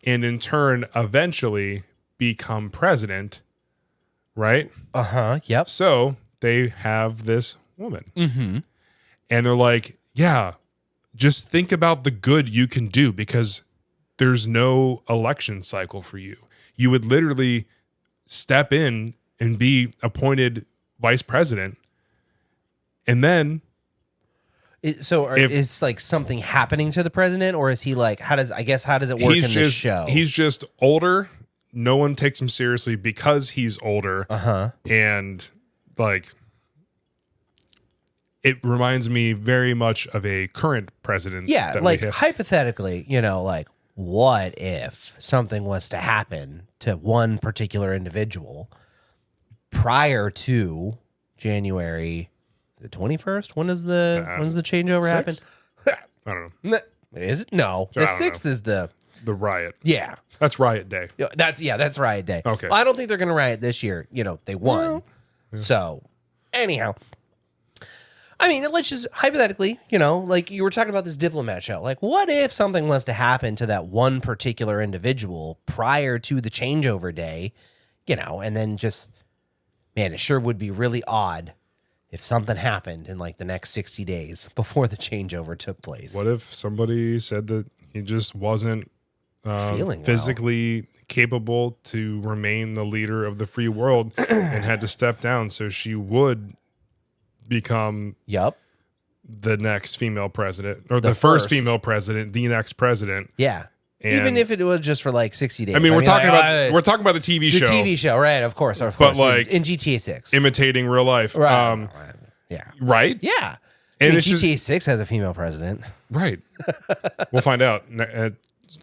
and in turn eventually become president, right? Yep. So they have this woman. And they're like, yeah, just think about the good you can do because there's no election cycle for you. You would literally step in and be appointed vice president. And then is something happening to the president, or is he how does it work in this show? He's just older. No one takes him seriously because he's older. And it reminds me very much of a current president. Yeah, hypothetically, what if something was to happen to one particular individual prior to January the 21st. When does the changeover happen? I don't know. Is it? No. The 6th is the riot. Yeah. That's riot day. That's riot day. Okay. Well, I don't think they're going to riot this year. They won. Well, yeah. So, anyhow. I mean, let's just hypothetically, like you were talking about this diplomat show. Like, what if something was to happen to that one particular individual prior to the changeover day, and then just, man, it sure would be really odd if something happened in like the next 60 days before the changeover took place. What if somebody said that he just wasn't feeling physically capable to remain the leader of the free world and had to step down so she would become the next female president, or the first female president, the next president. Yeah. And even if it was just for like 60 days. I mean, we're talking about the TV show. The TV show, right? Of course. But like in GTA 6, imitating real life. Right. Yeah. Right. Yeah. And it's GTA 6 has a female president. Right. We'll find out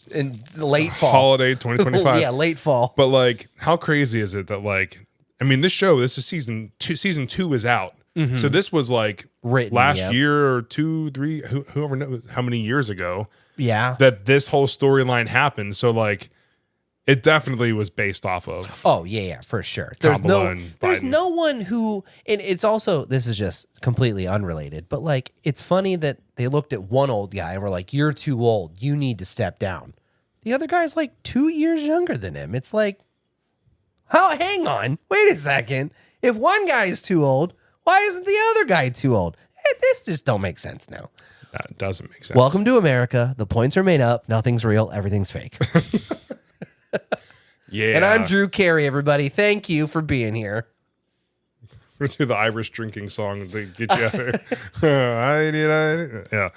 in late fall, holiday 2025. Yeah, late fall. But like, how crazy is it that like, I mean, this is season 2. Season 2 is out. Mm-hmm. So this was like written last year or 2, 3, whoever knows how many years ago. Yeah. That this whole storyline happened. So like, it definitely was based off of. Oh yeah, for sure. There's no one who, and it's also, this is just completely unrelated, but like, it's funny that they looked at one old guy and were like, "You're too old. You need to step down." The other guy's like 2 years younger than him. It's like, hang on, wait a second. If one guy is too old, why isn't the other guy too old? This just don't make sense now. That doesn't make sense. Welcome to America. The points are made up. Nothing's real. Everything's fake. Yeah. And I'm Drew Carey, everybody. Thank you for being here. We'll do the Irish drinking song to get you out there. Yeah.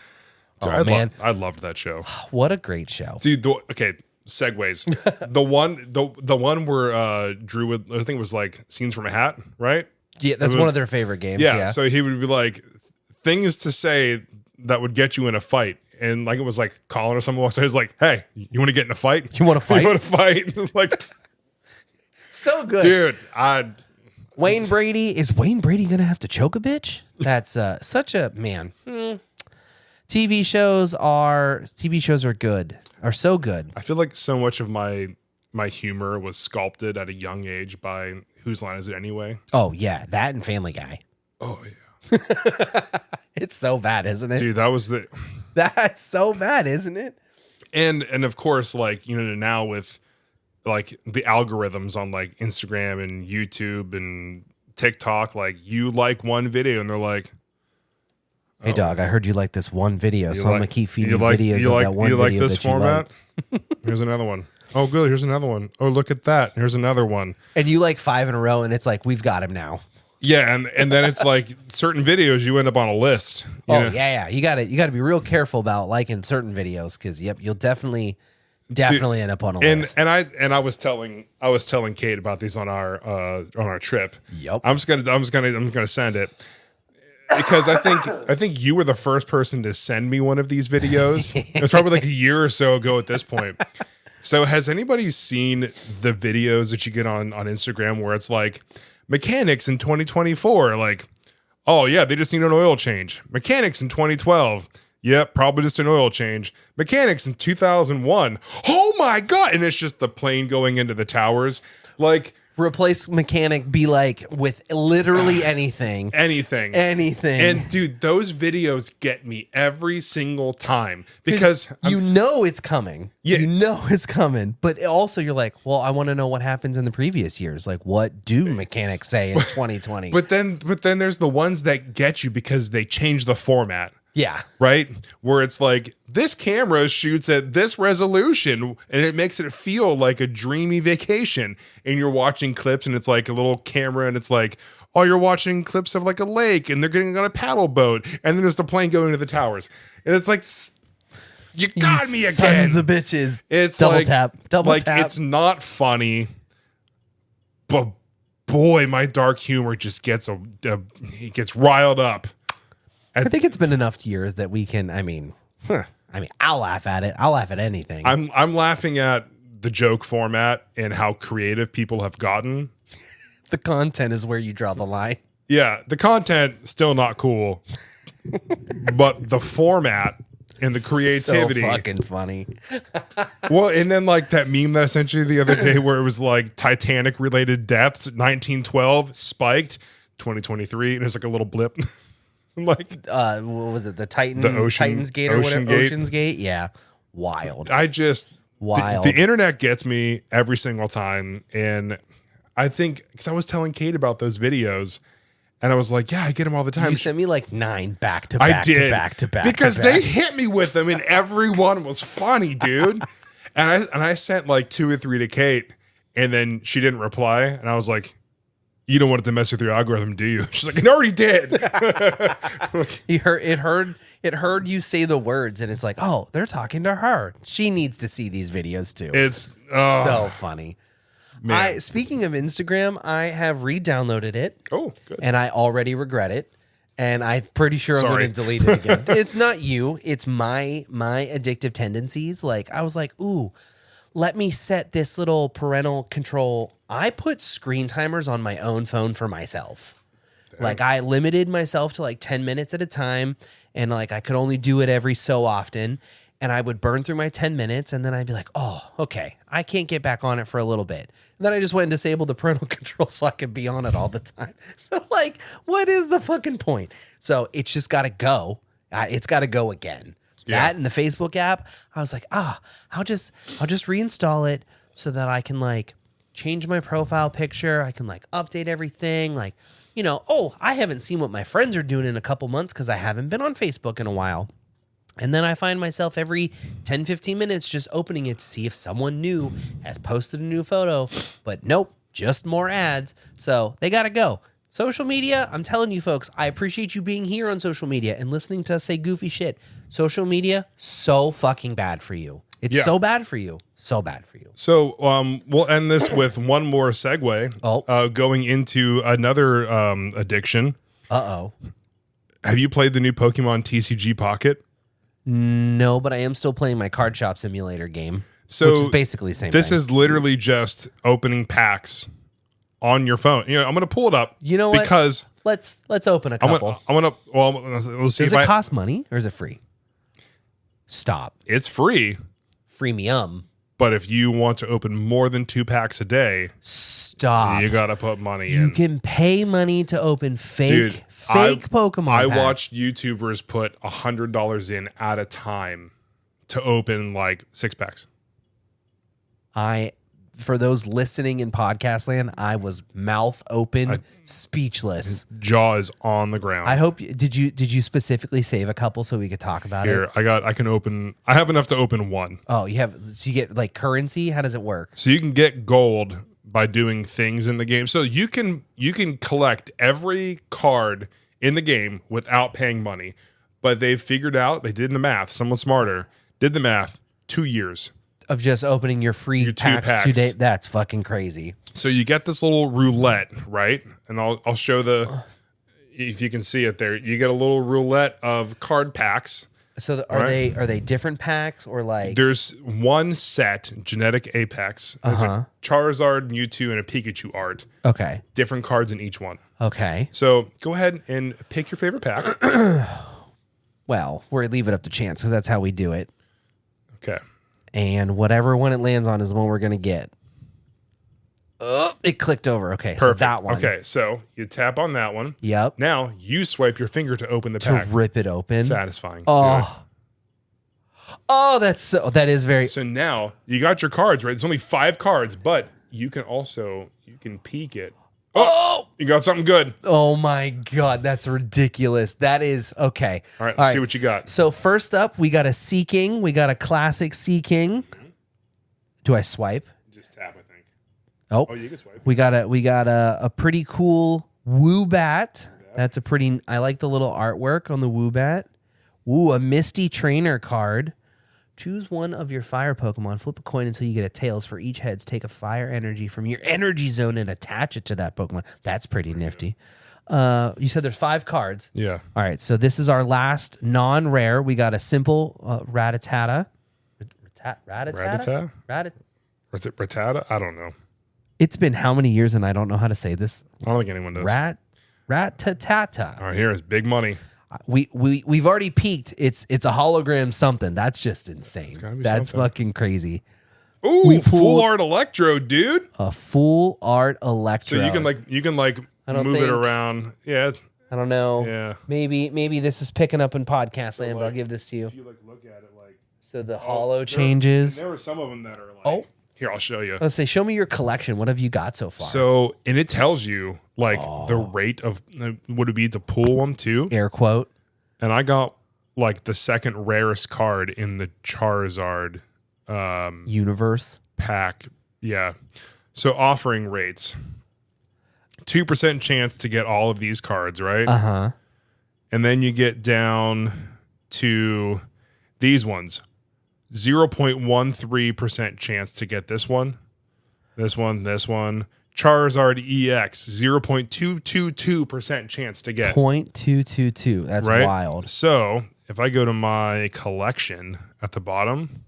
Oh, man. I loved that show. What a great show. Dude, okay, segues. the one where Drew would, I think it was like Scenes from a Hat, right? Yeah, that's one of their favorite games. Yeah, so he would be like, things to say that would get you in a fight. And like it was like Colin or someone walks in, he's like, "Hey, you want to get in a fight? You want to fight? You want to fight?" Like, so good, dude. Wayne Brady, is Wayne Brady gonna have to choke a bitch? That's such a man. TV shows are good, are so good. I feel like so much of my humor was sculpted at a young age by Whose Line Is It Anyway? Oh yeah, that and Family Guy. Oh yeah. It's so bad, isn't it? Dude, that's so bad, isn't it? And of course, like, now with like the algorithms on like Instagram and YouTube and TikTok, like you like one video and they're like, "Hey dog, I heard you like this one video, so I'm gonna keep feeding you videos of that one video. You like this format? Here's another one. Oh, good. Here's another one. Oh, look at that. Here's another one. And you like 5 in a row, and it's like, we've got him now. Yeah, and then it's like certain videos you end up on a list. You know? Yeah. You got to be real careful about liking certain videos because you'll definitely end up on a list. And I was telling Kate about these on our trip. Yep. I'm gonna send it. Because I think you were the first person to send me one of these videos. It was probably like a year or so ago at this point. So has anybody seen the videos that you get on Instagram where it's like mechanics in 2024? Like, oh yeah, they just need an oil change. Mechanics in 2012. Yep, probably just an oil change. Mechanics in 2001. Oh my God. And it's just the plane going into the towers. Like, replace mechanic be like with literally anything. Anything. And dude, those videos get me every single time because it's coming. Yeah. You know it's coming. But also you're like, well, I want to know what happens in the previous years. Like, what do mechanics say in 2020? But then there's the ones that get you because they change the format. Yeah. Right? Where it's like, this camera shoots at this resolution and it makes it feel like a dreamy vacation. And you're watching clips and it's like a little camera and it's like, oh, you're watching clips of like a lake and they're getting on a paddle boat. And then there's the plane going to the towers. And it's like, you got me again. Sons of bitches. It's double like, tap. It's not funny, but boy, my dark humor just gets riled up. I think it's been enough years that we can, I'll laugh at it. I'll laugh at anything. I'm laughing at the joke format and how creative people have gotten. The content is where you draw the line. Yeah, the content still not cool, but the format and the creativity. So fucking funny. Well, and then like that meme that I sent you the other day where it was like Titanic related deaths, 1912 spiked, 2023, and there's like a little blip. Like what was it? The Ocean Titans Gate or whatever? Gate. Ocean's Gate? Yeah. Wild. Wild. The internet gets me every single time. And I think, because I was telling Kate about those videos, and I was like, yeah, I get them all the time. You sent me like 9 back to I back did, to back to back. because to back. they hit me with them, and every one was funny, dude. and I sent like 2 or 3 to Kate, and then she didn't reply, and I was like, you don't want it to mess with your algorithm, do you? She's like, it already did. It heard you say the words, and it's like, oh, they're talking to her. She needs to see these videos too. It's so funny. Man. Speaking of Instagram, I have re-downloaded it. Oh, good. And I already regret it. And I'm pretty sure I'm Sorry. going to delete it again. It's not you. It's my addictive tendencies. Like, I was like, ooh, let me set this little parental control. I put screen timers on my own phone for myself. Like, I limited myself to like 10 minutes at a time. And like, I could only do it every so often. And I would burn through my 10 minutes. And then I'd be like, oh, okay, I can't get back on it for a little bit. And then I just went and disabled the parental control so I could be on it all the time. So like, what is the fucking point? So it's just got to go. It's got to go again. Yeah. That and the Facebook app, I was like, I'll just reinstall it so that I can like change my profile picture. I can like update everything. Like, I haven't seen what my friends are doing in a couple months because I haven't been on Facebook in a while. And then I find myself every 10, 15 minutes just opening it to see if someone new has posted a new photo. But nope, just more ads. So they got to go. Social media, I'm telling you folks, I appreciate you being here on social media and listening to us say goofy shit. Social media, so fucking bad for you. It's so bad for you. So bad for you. So we'll end this with one more segue. Going into another addiction. Uh-oh. Have you played the new Pokemon TCG Pocket? No, but I am still playing my card shop simulator game, So which is basically the same This thing. is literally just opening packs on your phone. I'm going to pull it up. You know what? Because let's open a couple. we'll see Does if it cost money or is it free? Stop. It's free. Freemium. But if you want to open more than 2 packs a day, Stop. you got to put money You in. can pay money to open fake Pokemon I packs. watched YouTubers put $100 in at a time to open like 6 packs. For those listening in podcast land, I was mouth open, speechless. Jaw is on the ground. I hope did you specifically save a couple so we could talk about Here, it? I have enough to open 1. Oh, so you get like currency? How does it work? So you can get gold by doing things in the game. So you can collect every card in the game without paying money. But they've figured out, they did the math, someone smarter did the math, 2 years. Of just opening your free packs today. That's fucking crazy. So you get this little roulette, right? And I'll show if you can see it there. You get a little roulette of card packs. So are they different packs or like? There's one set, Genetic Apex. There's a Charizard, Mewtwo, and a Pikachu art. Okay. Different cards in each one. Okay. So go ahead and pick your favorite pack. Well, we're leave it up to chance because that's how we do it. Okay. And whatever one it lands on is the one we're gonna get. Oh, it clicked over. Okay, Perfect. So that one. Okay, so you tap on that one. Yep. Now you swipe your finger to open the To pack. rip it open. Satisfying. Oh. Oh, that is very. So now you got your cards, right? There's only 5 cards, but you can peek it. Oh, you got something good. Oh my God, that's ridiculous. That is okay. All right, let's see what you got. So first up, we got a Sea King. We got a classic Sea King. Do I swipe? Just tap, I think. Oh, You can swipe. we got a pretty cool Woobat. That's I like the little artwork on the Woobat. Ooh, a Misty Trainer card. Choose one of your fire Pokemon. Flip a coin until you get a tails. For each heads, take a fire energy from your energy zone and attach it to that Pokemon. That's pretty nifty. You said there's 5 cards. Yeah. All right, so this is our last non-rare. We got a simple Rattata. Rattata? Rattata? I don't know. It's been how many years, and I don't know how to say this. I don't think anyone does. Rat-ta-ta-ta. All right, here is big money. We've already peaked. It's a hologram something. That's just insane. gotta be That's something. fucking crazy. Ooh, full art electro, dude. A full art electro. So you can move it around. Yeah. I don't know. Yeah. Maybe this is picking up in podcast land, but I'll give this to you. If you look at it So the holo changes. There were some of them that are like. Oh. Here, I'll show you. Let's say, show me your collection. What have you got so far? So, and it tells you the rate of would it be to pull them too. Air quote. And I got like the second rarest card in the Charizard Universe pack. Yeah. So offering rates. 2% chance to get all of these cards, right? Uh-huh. And then you get down to these ones. 0.13% chance to get this one. This one. Charizard EX, 0.222% chance to get. 0.222. That's right? wild. So if I go to my collection at the bottom,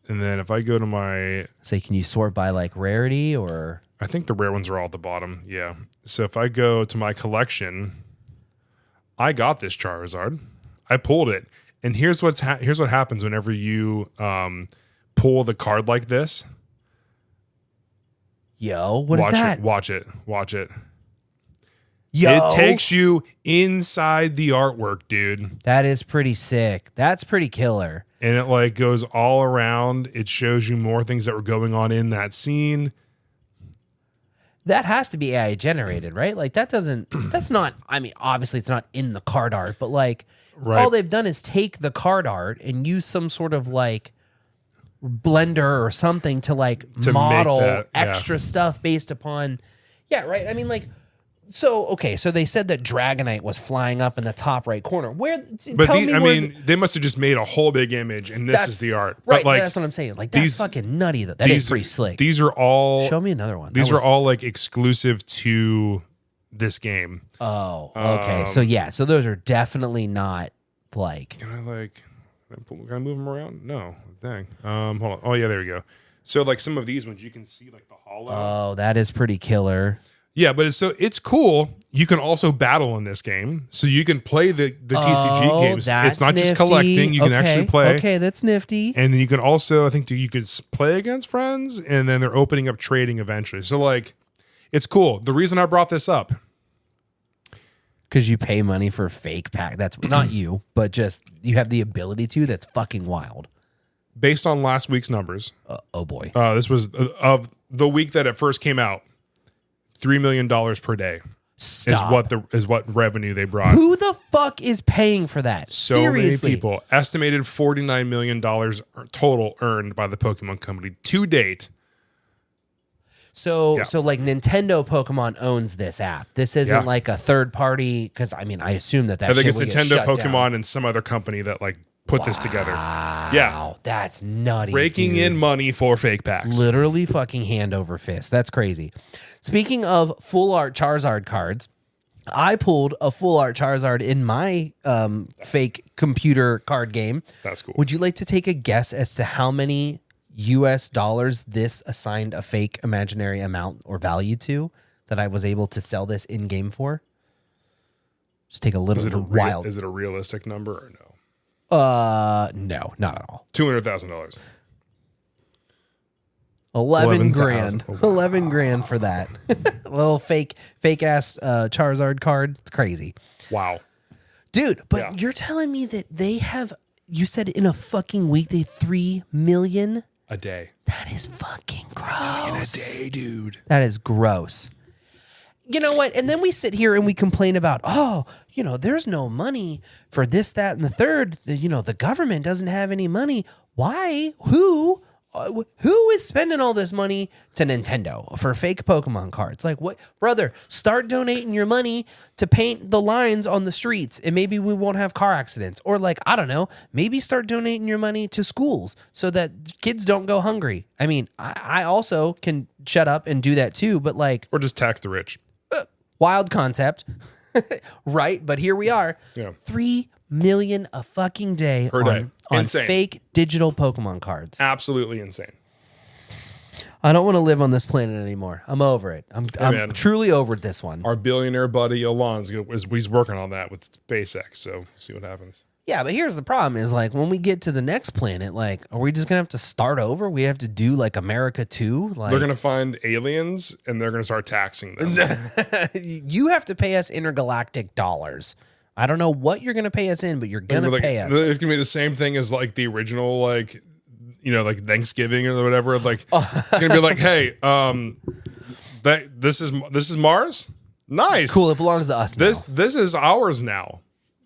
and then if I go to my... So can you sort by like rarity or... I think the rare ones are all at the bottom. Yeah. So if I go to my collection, I got this Charizard. I pulled it. And here's what happens whenever you pull the card like this. Yo, what is that? Watch it. Yo. It takes you inside the artwork, dude. That is pretty sick. That's pretty killer. And it like goes all around. It shows you more things that were going on in that scene. That has to be AI generated, right? Like that's not, I mean, obviously it's not in the card art, but like all they've done is take the card art and use some sort of like blender or something to like model extra stuff based upon, right? I mean, like, so they said that Dragonite was flying up in the top right corner. They must have just made a whole big image, and this is the art, right? But like, that's what I'm saying. Like, that's fucking nutty. Though that is pretty slick. These are all. Show me another one. These are all like exclusive to this game. Oh, okay. So those are definitely not like. Can I move them around? No, dang. Hold on. Oh yeah, there we go. So like some of these ones, you can see like the hollow. Oh, that is pretty killer. Yeah, but it's cool. You can also battle in this game, so you can play the TCG games. It's not just collecting; you can actually play. Okay, that's nifty. And then you can also, I think, you could play against friends, and then they're opening up trading eventually. So like, it's cool. The reason I brought this up, because you pay money for fake pack. That's not you, but just you have the ability to. That's fucking wild. Based on last week's numbers. Oh boy. This was of the week that it first came out. $3 million per day is what revenue they brought. Who the fuck is paying for that? So Seriously. many people. Estimated $49 million total earned by the Pokemon Company to date. So like Nintendo Pokemon owns this app. This isn't like a third party, because I mean I assume that I think shit it's would Nintendo, get shut Pokemon, down. and some other company that like put this together. Wow, that's nutty. Raking in money for fake packs. Literally fucking hand over fist. That's crazy. Speaking of full art Charizard cards, I pulled a full art Charizard in my fake computer card game. That's cool. Would you like to take a guess as to how many US dollars this assigned a fake imaginary amount or value to that I was able to sell this in game for? Just take a little wild. Is it a realistic number or no? No, not at all. $200,000. 11 grand. Oh, wow. 11 grand for that. A little fake ass Charizard card. It's crazy. Wow. Dude, but you're telling me that they have, you said in a fucking week they 3 million a day. That is fucking gross. In a day, dude. That is gross. You know what? And then we sit here and we complain about, there's no money for this, that, and the third. The government doesn't have any money. Why? Who is spending all this money to Nintendo for fake Pokemon cards? Like, what, brother? Start donating your money to paint the lines on the streets, and maybe we won't have car accidents. Or like, I don't know, maybe start donating your money to schools so that kids don't go hungry. I mean, I also can shut up and do that too, but like, or just tax the rich. Wild concept, right? But here we are. Yeah. 3 million a fucking day per day on insane. Fake digital Pokemon cards. Absolutely insane. I don't want to live on this planet anymore. I'm over it. I'm man. truly over this one. Our billionaire buddy Elon's he's working on that with SpaceX, so see what happens. Yeah, but here's the problem is like when we get to the next planet, like, are we just gonna have to start over? We have to do like America 2? Like They're gonna find aliens and they're gonna start taxing them. you have to pay us intergalactic dollars. I don't know what you're gonna pay us in, but you're gonna pay us. It's gonna be the same thing as like the original, like, you know, like Thanksgiving or whatever. Like it's gonna be like, hey, this is Mars. Nice, Cool. It belongs to us. This is ours now.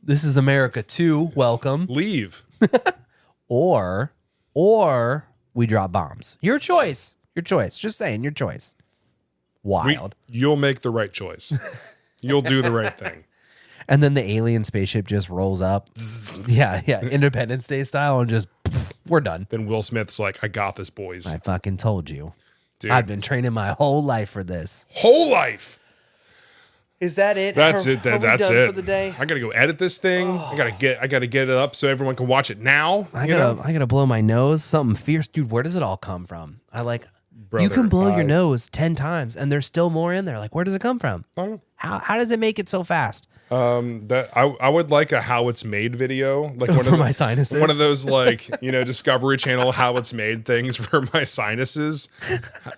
This is America 2. Welcome. Leave. Or we drop bombs. Your choice. Your choice. Just saying, your choice. Wild. You'll make the right choice. You'll do the right thing. And then the alien spaceship just rolls up. Yeah. Independence Day style, and just we're done. Then Will Smith's like, I got this, boys. I fucking told you. Dude. I've been training my whole life for this. Whole life. Is that it? That's Are it. we That's done it. for the day? I gotta go edit this thing. I gotta get it up so everyone can watch it now. I gotta blow my nose. Something fierce, dude. Where does it all come from? Brother, you can blow your nose 10 times, and there's still more in there. Like, where does it come from? I don't know. How does it make it so fast? That I would like a how it's made video, like For my sinuses? one of those like, you know, Discovery Channel how it's made things for my sinuses.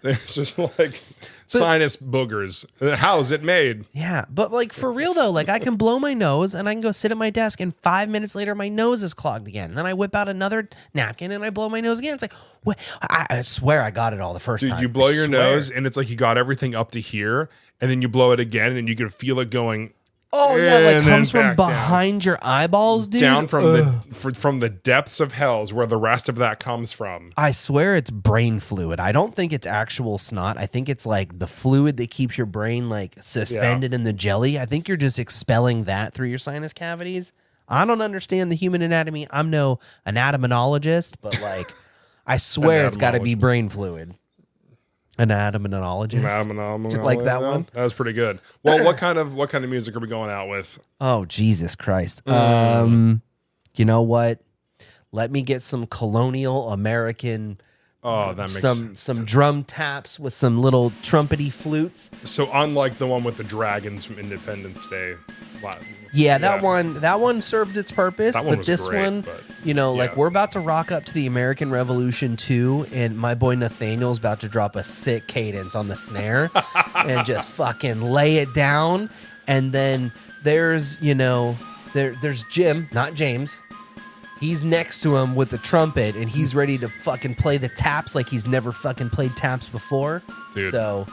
It's just like sinus boogers. How's it made? Yeah, but like for real though, like I can blow my nose and I can go sit at my desk, and 5 minutes later my nose is clogged again. And then I whip out another napkin and I blow my nose again. It's like, what? I swear I got it all the first time. Dude, you blow I your swear. nose and it's like you got everything up to here, and then you blow it again and you can feel it going. Oh yeah, like and then comes from back down. behind your eyeballs, dude. Down from from the depths of hell is where the rest of that comes from. I swear it's brain fluid. I don't think it's actual snot. I think it's like the fluid that keeps your brain like suspended in the jelly. I think you're just expelling that through your sinus cavities. I don't understand the human anatomy. I'm no anatomologist, but like I swear it's got to be brain fluid. Anatomologist. Like that one? That was pretty good. Well, what kind of music are we going out with? Oh, Jesus Christ. You know what? Let me get some colonial American That makes some drum taps with some little trumpety flutes. So unlike the one with the dragons from Independence Day. Yeah, that one served its purpose, That one but was this great, one, but like we're about to rock up to the American Revolution 2, and my boy Nathaniel's about to drop a sick cadence on the snare and just fucking lay it down. And then there's Jim, not James. He's next to him with the trumpet, and he's ready to fucking play the taps like he's never fucking played taps before. Dude. So,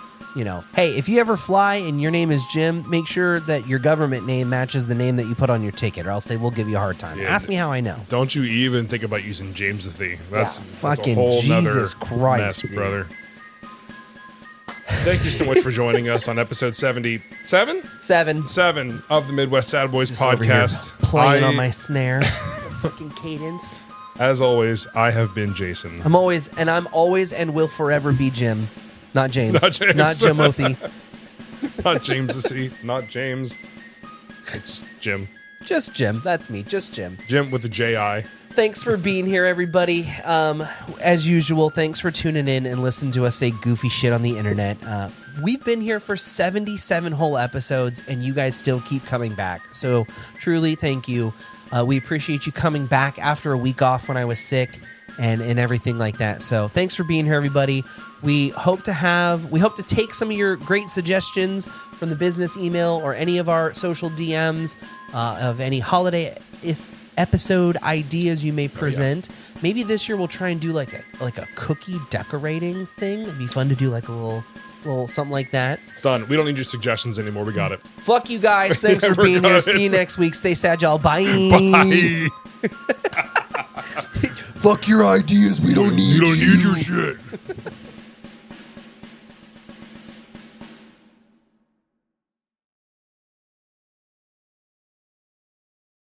hey, if you ever fly and your name is Jim, make sure that your government name matches the name that you put on your ticket, or else they will give you a hard time. Yeah, Ask me how I know. Don't you even think about using James the. That's fucking a whole Jesus nother Christ, mess, dude. brother. Thank you so much for joining us on episode 77? 7 of the Midwest Sad Boys Over here podcast. playing on my snare. Fucking cadence. As always, I have been Jason. I'm always and will forever be Jim. Not James. Not James. Not Jimothy. Not James the C. Not James. It's just Jim. Just Jim. That's me. Just Jim. Jim with the J-I. Thanks for being here, everybody. As usual, thanks for tuning in and listening to us say goofy shit on the internet. We've been here for 77 whole episodes, and you guys still keep coming back. So truly, thank you. We appreciate you coming back after a week off when I was sick and everything like that. So thanks for being here, everybody. We hope to take some of your great suggestions from the business email or any of our social DMs of any holiday episode ideas you may present. Maybe this year we'll try and do like a cookie decorating thing. It'd be fun to do like a little something like that. Done. We don't need your suggestions anymore. We got it. Fuck you guys. Thanks for being here. See you next week. Stay sad, y'all. Bye. Bye. Fuck your ideas. We don't need You don't need your shit.